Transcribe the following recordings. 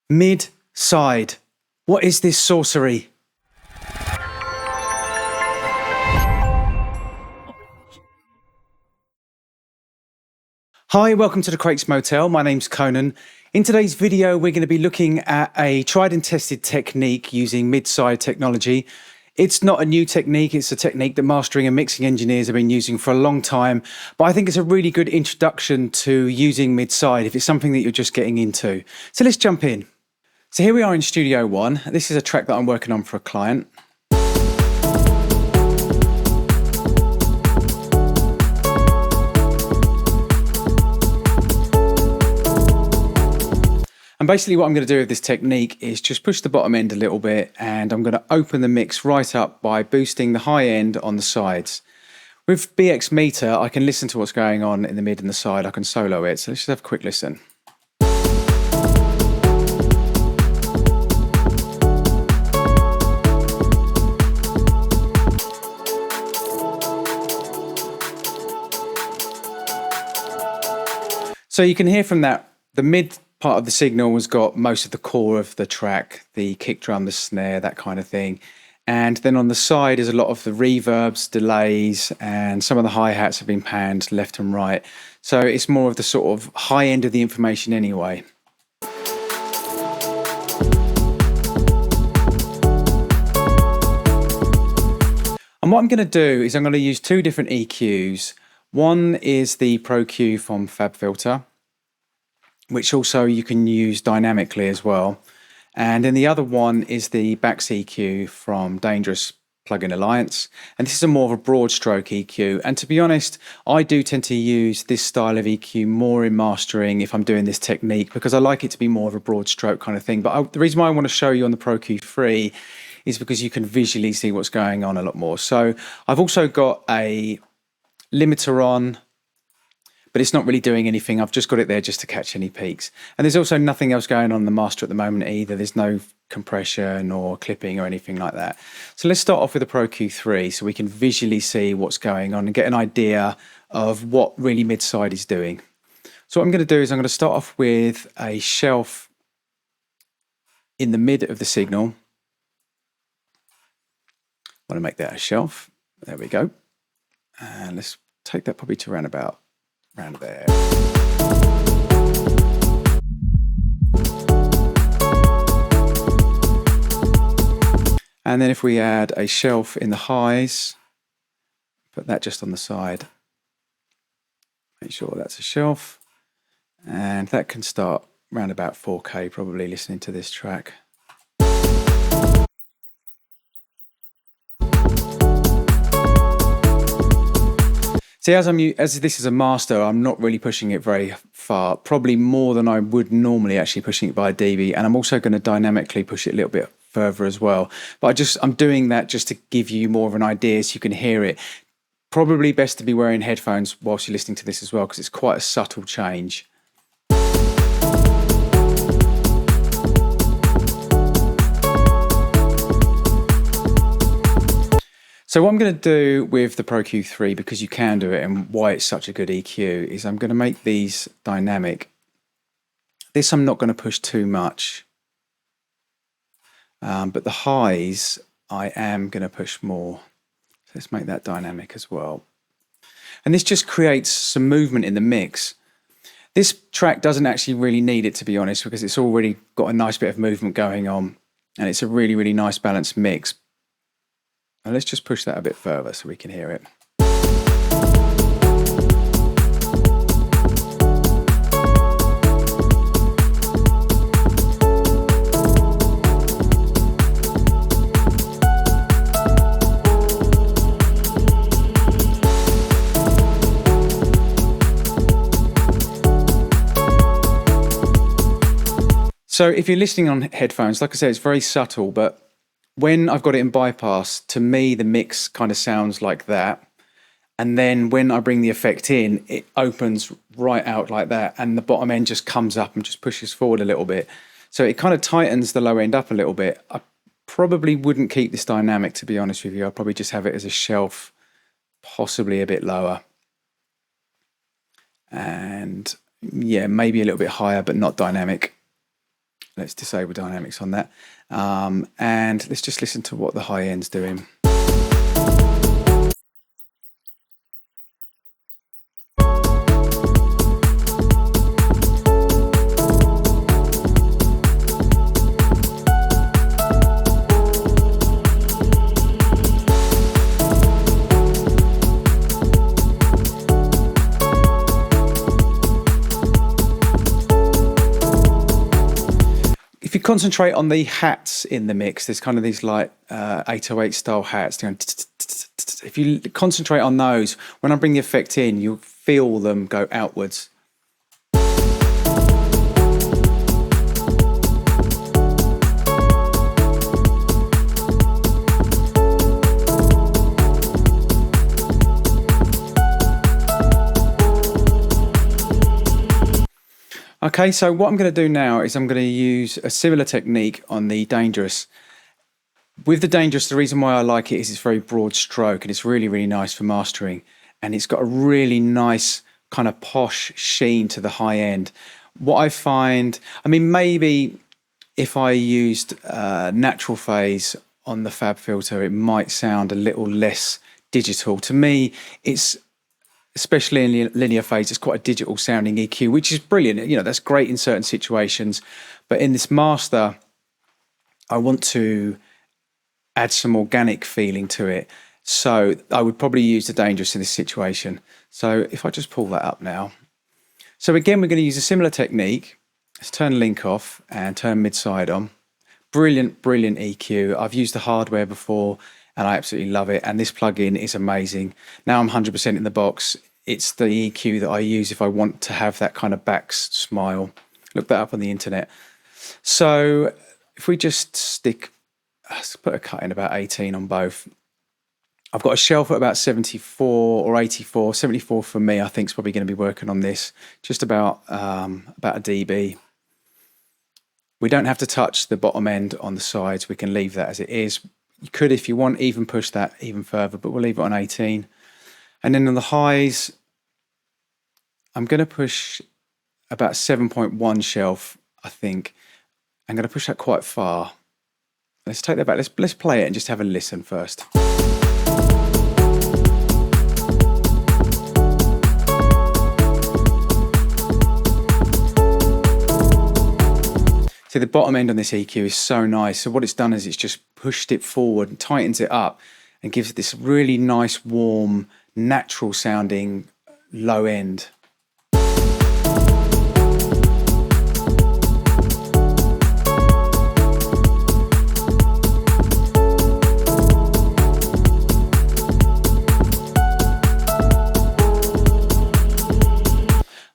Mid-side. What is this sorcery? Hi, welcome to the Crates Motel. My name's Conan. In today's video, we're going to be looking at a tried and tested technique using mid-side technology. It's not a new technique, it's a technique that mastering and mixing engineers have been using for a long time, but I think it's a really good introduction to using mid-side if it's something that you're just getting into. So let's jump in. So here we are in Studio One. This is a track that I'm working on for a client. And basically what I'm going to do with this technique is just push the bottom end a little bit, and I'm going to open the mix right up by boosting the high end on the sides. With BX Meter, I can listen to what's going on in the mid and the side. I can solo it. So let's just have a quick listen. So you can hear from that, the mid part of the signal has got most of the core of the track, the kick drum, the snare, that kind of thing. And then on the side is a lot of the reverbs, delays, and some of the hi-hats have been panned left and right. So it's more of the sort of high end of the information anyway. And what I'm going to do is I'm going to use two different EQs. One is the Pro-Q from Fabfilter, which also you can use dynamically as well. And then the other one is the Bax EQ from Dangerous Plugin Alliance. And this is a more of a broad stroke EQ. And to be honest, I do tend to use this style of EQ more in mastering if I'm doing this technique, because I like it to be more of a broad stroke kind of thing. But the reason why I want to show you on the Pro-Q3 is because you can visually see what's going on a lot more. So I've also got a limiter on, but it's not really doing anything. I've just got it there just to catch any peaks. And there's also nothing else going on in the master at the moment either. There's no compression or clipping or anything like that. So let's start off with the Pro-Q3 so we can visually see what's going on and get an idea of what really mid-side is doing. So what I'm going to do is I'm going to start off with a shelf in the mid of the signal. I want to make that a shelf. There we go. And let's take that probably to around there. And then if we add a shelf in the highs, put that just on the side. Make sure that's a shelf. And that can start around about 4K probably listening to this track. See, as this is a master, I'm not really pushing it very far, probably more than I would normally actually pushing it by a dB, and I'm also going to dynamically push it a little bit further as well. But I'm doing that just to give you more of an idea so you can hear it. Probably best to be wearing headphones whilst you're listening to this as well, because it's quite a subtle change. So what I'm going to do with the Pro-Q3, because you can do it and why it's such a good EQ, is I'm going to make these dynamic. This I'm not going to push too much, but the highs I am going to push more. So let's make that dynamic as well. And this just creates some movement in the mix. This track doesn't actually really need it, to be honest, because it's already got a nice bit of movement going on, and it's a really, really nice balanced mix. And let's just push that a bit further so we can hear it. So if you're listening on headphones, like I said, it's very subtle, but when I've got it in bypass, to me, the mix kind of sounds like that. And then when I bring the effect in, it opens right out like that. And the bottom end just comes up and just pushes forward a little bit. So it kind of tightens the low end up a little bit. I probably wouldn't keep this dynamic, to be honest with you. I'll probably just have it as a shelf, possibly a bit lower. And yeah, maybe a little bit higher, but not dynamic. Let's disable dynamics on that. And let's just listen to what the high end's doing. If you concentrate on the hats in the mix, there's kind of these like 808 style hats. If you concentrate on those, when I bring the effect in, you'll feel them go outwards. Okay, so what I'm going to do now is I'm going to use a similar technique on the Dangerous. With the Dangerous, the reason why I like it is it's very broad stroke and it's really, really nice for mastering. And it's got a really nice kind of posh sheen to the high end. What I find, I mean, maybe if I used natural phase on the Fabfilter, it might sound a little less digital. To me, it's, especially in linear phase, it's quite a digital sounding EQ, which is brilliant. You know, that's great in certain situations. But in this master, I want to add some organic feeling to it. So I would probably use the Dangerous in this situation. So if I just pull that up now. So again, we're going to use a similar technique. Let's turn link off and turn mid-side on. Brilliant, brilliant EQ. I've used the hardware before and I absolutely love it. And this plugin is amazing. Now I'm 100% in the box. It's the EQ that I use if I want to have that kind of back smile. Look that up on the internet. So if we just stick, let's put a cut in about 18 on both. I've got a shelf at about 74 or 84. 74 for me, I think, is probably going to be working on this. Just about a dB. We don't have to touch the bottom end on the sides. We can leave that as it is. You could, if you want, even push that even further, but we'll leave it on 18. And then on the highs, I'm going to push about 7.1 shelf, I think. I'm going to push that quite far. Let's take that back. Let's play it and just have a listen first. So the bottom end on this EQ is so nice. So what it's done is it's just pushed it forward and tightens it up and gives it this really nice, warm, natural sounding low end.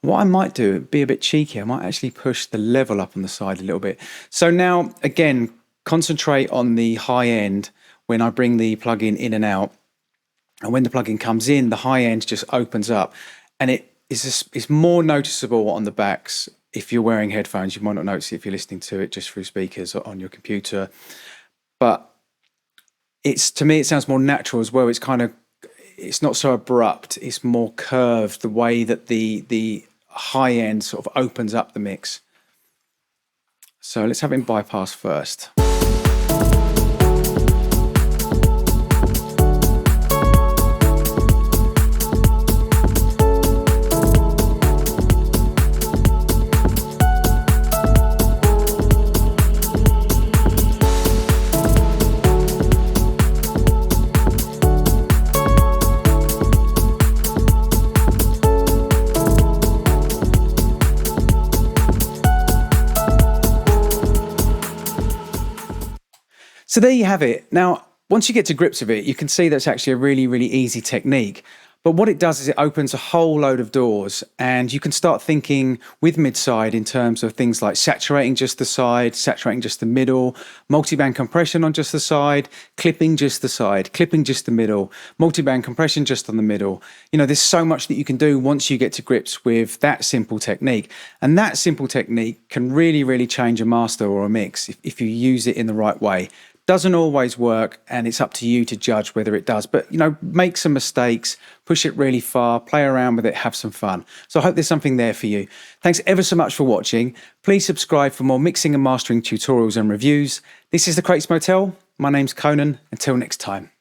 What I might do, be a bit cheeky, I might actually push the level up on the side a little bit. So now, again, concentrate on the high end when I bring the plugin in and out. And when the plugin comes in, the high end just opens up. And it's more noticeable on the backs. If you're wearing headphones, you might not notice it if you're listening to it just through speakers or on your computer. But to me, it sounds more natural as well. It's not so abrupt. It's more curved, the way that the high end sort of opens up the mix. So let's have it in bypass first. So there you have it. Now, once you get to grips with it, you can see that's actually a really, really easy technique. But what it does is it opens a whole load of doors, and you can start thinking with mid-side in terms of things like saturating just the side, saturating just the middle, multiband compression on just the side, clipping just the side, clipping just the middle, multiband compression just on the middle. You know, there's so much that you can do once you get to grips with that simple technique. And that simple technique can really, really change a master or a mix if you use it in the right way. Doesn't always work, and it's up to you to judge whether it does. But, you know, make some mistakes, push it really far, play around with it, have some fun. So I hope there's something there for you. Thanks ever so much for watching. Please subscribe for more mixing and mastering tutorials and reviews. This is The Crates Motel. My name's Conan. Until next time.